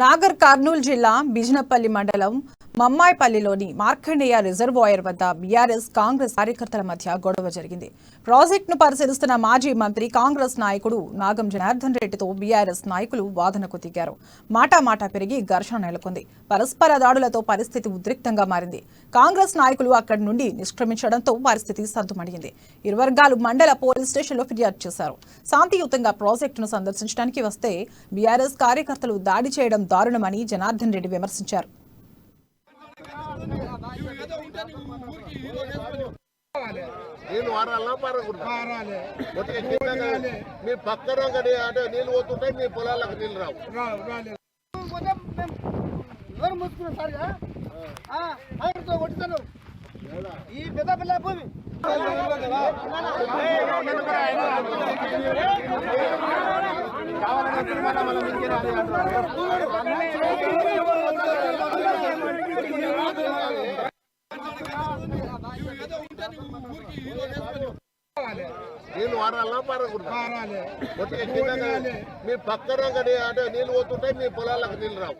నాగర్ కర్నూలు జిల్లా బిజినపల్లి మండలం మమ్మాయిపల్లిలోని మార్కండేయ రిజర్వాయర్ వద్ద బీఆర్ఎస్ కాంగ్రెస్ కార్యకర్తల మధ్య గొడవ జరిగింది. ప్రాజెక్టును పరిశీలిస్తున్న మాజీ మంత్రి కాంగ్రెస్ నాయకుడు నాగం జనార్దన్ రెడ్డితో బీఆర్ఎస్ నాయకులు వాదనకు దిగారు. మాటా పెరిగి ఘర్షణ నెలకొంది. పరస్పర దాడులతో పరిస్థితి ఉద్రిక్తంగా మారింది. కాంగ్రెస్ నాయకులు అక్కడి నుండి నిష్క్రమించడంతో పరిస్థితి సద్దుమణిగింది. ఇరు వర్గాలు మండల పోలీస్ స్టేషన్లో ఫిర్యాదు చేశారు. శాంతియుతంగా ప్రాజెక్టును సందర్శించడానికి వస్తే బీఆర్ఎస్ కార్యకర్తలు దాడి చేయడం దారుణమని జనార్దన్ రెడ్డి విమర్శించారు. నీళ్ళు వారాలా పారకూడదు. మీ పక్కన అంటే నీళ్ళు పోతుంటే మీ పొలాలకు నీళ్ళు రావు. ఈ పెద్ద పిల్ల భూమి నీళ్ళు వారాలా పారకూడదు. మీ పక్కన అంటే నీళ్ళు పోతుంటే మీ పొలాలకు నీళ్ళు రావు.